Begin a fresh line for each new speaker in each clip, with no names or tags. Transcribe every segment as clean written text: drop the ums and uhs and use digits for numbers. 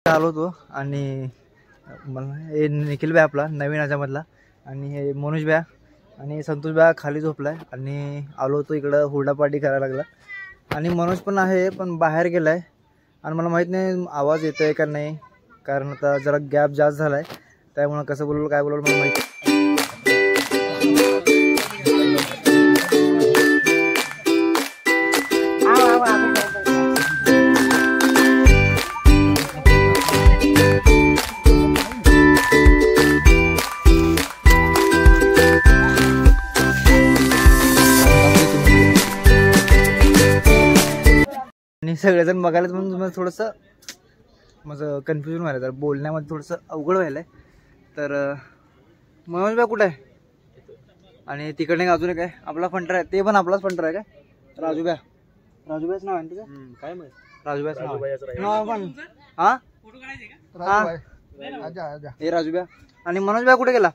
आलो होतो आणि मला हे निखिल भाई आपला नवीन ह्याच्यामधला आणि हे मनोज भाई आणि संतोष भाई खाली झोपलाय आणि आलो होतो इकडं हुरडा पार्टी करायला लागला आणि मनोज पण आहे पण बाहेर गेलाय आणि मला माहित नाही आवाज येतोय का नाही कारण आता जरा गॅप जास्त झालाय त्यामुळे कसं बोललो काय बोललो मला माहिती आणि सगळेजण बघायला म्हणून तुम्हाला थोडंसं माझं कन्फ्युजन व्हायला तर बोलण्यामध्ये थोडंसं अवघड व्हायला आहे तर मनोज भाई कुठे आहे आणि तिकडे अजून एक आहे आपला फंटर आहे ते पण आपलाच फंटर आहे काय राजूभाई राजूभाईच नाव आहे तुझं काय माहिती राजूभाईच नाव पण हां हे राजूभाई आणि मनोज भाई कुठे गेला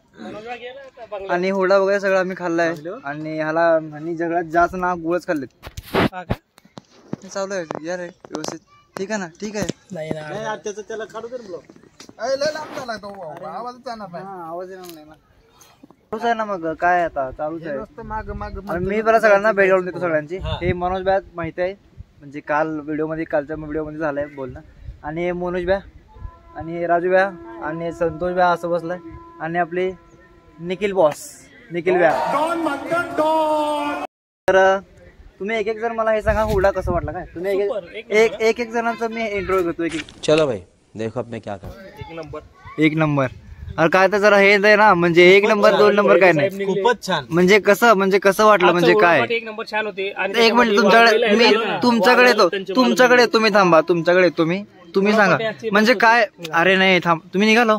आणि हुरडा वगैरे सगळं आम्ही खाल्लाय आणि ह्याला आणि सगळ्यात जास्त ना गुळच खाल्लेत चालू आहे यार व्यवस्थित ठीक आहे ना ठीक आहे नाही ना त्याला काढू दे ब्लॉग आवाज येणार नाही ना चालूच आहे ना मग काय आता चालूच आहे मी बरं सगळ्यांना भेट घालून देतो सगळ्यांची हे मनोज भाई माहिती आहे म्हणजे कालच्या व्हिडिओमध्ये झालंय बोलणं आणि मनोज भाई आणि राजू भाई आणि संतोष भाई असं बसलाय आणि आपली निखिल बॉस निखिल भाई तर तुम्ही एक जण मला हे सांगा हुरडा कसं वाटला काय तुम्ही एक जणांचा मी इंटरव्ह्यू घेतो एक चलो भाई देखो अब मैं क्या कर एक नंबर अरे काय तर जरा हे ना म्हणजे 1 नंबर 2 नंबर काय नाही खूपच छान म्हणजे कसं वाटलं म्हणजे काय
एक नंबर छान होते
एक मिनिट तुमच्याकडे तुम्ही थांबा तुमच्याकडे तुम्ही सांगा म्हणजे काय अरे नाही थांब तुम्ही निघालो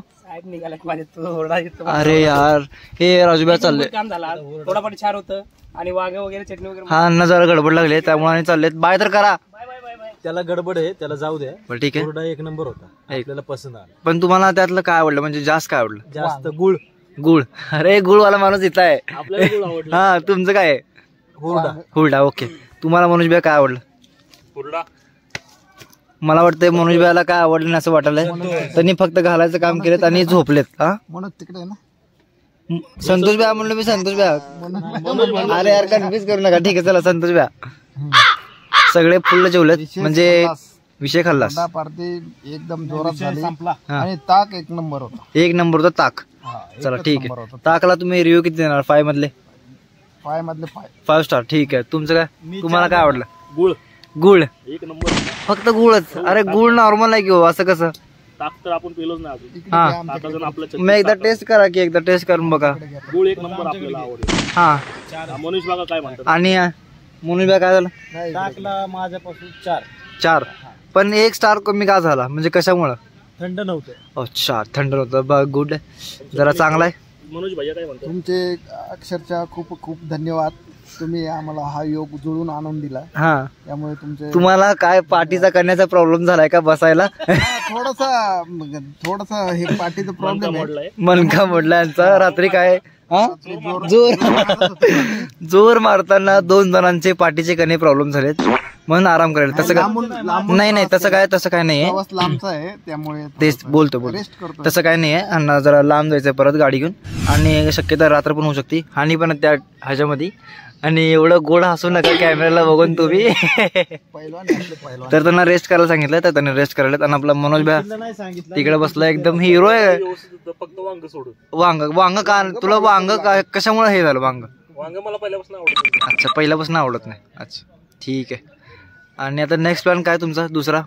अरे यार हे राजूभाई चालले
काम झाला थोडा पण छान होतं आणि वांगे वगैरे चटणी वगैरे
हा अन्न जरा गडबड लागले त्यामुळे आणि चाललेत बाय तर करा
त्याला गडबड आहे त्याला जाऊ द्या
बरं ठीक आहे
हुरडा 1 नंबर होता आपल्याला पसंत आला
पण तुम्हाला त्यातलं काय आवडलं म्हणजे जास्त काय आवडलं
जास्त गुळ
अरे गुळवाला माणूस इथं आहे हा तुमचं काय आहे हुरडा ओके तुम्हाला मनोज भाई काय आवडलं
हुरडा
मला वाटतंय मनोज भाईला काय आवडलं नाही असं वाटलंय त्यांनी फक्त घालायचं काम केलेत आणि झोपलेत हा
तिकडे ना
संतोष भाई म्हणलो मी संतोष भाई अरे यार कन्फ्युज करू नका ठीक आहे चला संतोष भाई सगळे फुल जेवलेत म्हणजे विषय खाल्लास
पार्टी एकदम जोरात झाली आणि ताक 1 नंबर होता
1 नंबर होता ताक चला ठीक आहे ताकला तुम्ही रिव्ह्यू किती देणार 5 मधले 5 स्टार ठीक आहे तुमचं काय तुम्हाला काय आवडलं गुळ
1 नंबर
फक्त गुळच अरे गुळ नॉर्मल आहे की हो असं कसं
ताक तर आपण पिलोच नाही अजून
हा मग एकदा टेस्ट करा की एकदा टेस्ट करून बघा
गुळ 1 नंबर आपल्याला आवडतो
हा
मनोज बागा काय म्हणतात
आणि मनोज भाई काय झालं
ताकला माझ्यापासून
4 पण 1 स्टार कमी का झाला म्हणजे कशामुळं
थंड नव्हतं
अच्छा थंड होतं गुड जरा चांगला आहे
मनोज भैया काय म्हणतात
तुमचे अक्षरशः खूप खूप धन्यवाद तुम्ही आम्हाला हा योग जुळून आणून दिला
हा
त्यामुळे तुमचे
तुम्हाला काय पार्टीचा करण्याचा प्रॉब्लेम झालाय का बसायला
थोडासा हे पार्टीचा प्रॉब्लेम आहे
मनका मोडला यांचा रात्री काय जोर मारताना 2 जणांचे पाठीचे कणे प्रॉब्लेम झालेत म्हणून आराम करायला तसं काय नाही तसं काय नाहीये
लांबचा आहे त्यामुळे
तेच बोलतो तसं काय नाहीये आणि जरा लांब जायचंय परत गाडी घेऊन आणि शक्यता रात्र पण होऊ शकते आणि पण त्या ह्याच्यामध्ये आणि एवढं गोड हसू नका कॅमेराला बघून तुम्ही तर त्यांना रेस्ट करायला सांगितलं तर त्यांनी रेस्ट करायला आणि आपला मनोज भाई तिकडे बसला एकदम हिरो आहे
फक्त वांग सोडून
वांग का तुला वांग काय कशामुळे हे झालं वांग
मला पहिल्यापासून आवडत
अच्छा पहिल्यापासून आवडत नाही अच्छा ठीक आहे आणि आता नेक्स्ट प्लॅन काय तुमचा दुसरा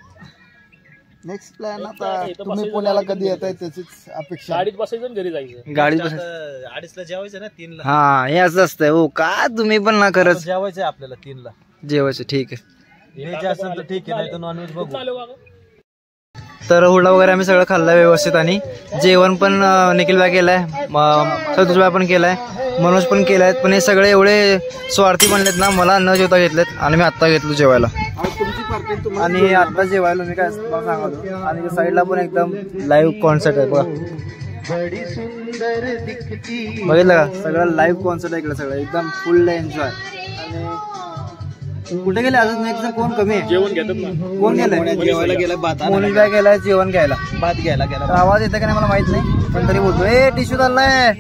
नेक्स्ट प्लॅन आता तुम्ही पुण्याला कधी येताय त्याचीच अपेक्षा
गाडीत बसायचं घरी जायचं
गाडीत
2:30ला जेवायचं ना 3ला
हा हे असं असतंय हो का तुम्ही पण ना खरंच
जेवायचंय आपल्याला 3ला
जेवायचं ठीक आहे
व्हेज असेल तर ठीक आहे नाही तर नॉनव्हेज बघू
तर हुरडा वगैरे आम्ही सगळं खाल्लं व्यवस्थित आणि जेवण पण निखिल भाई केलाय संतोष भाई पण केलाय मनोज पण केलाय पण हे सगळे एवढे स्वार्थी बनलेत ना मला न जेवता घेतलेत आणि मी आत्ता घेतलो जेवायला आणि आता जेवायला मी काय सांगतो आणि साईडला पण एकदम लाईव्ह कॉन्सर्ट आहे बघा बघितलं का सगळं लाईव्ह कॉन्सर्ट आहे इकडे सगळं एकदम फुल एन्जॉय आणि कुठे गेले अजून एक जण कोण कमी आहे
जेवण घेतात ना
कोण गेलाय
जेवायला गेला भात
मोनिश बाय गेलाय जेवण घ्यायला
भात घ्यायला गेला
तर आवाज येतं का नाही मला माहित नाही पण तरी बोलतो ए टिश्यू चाललाय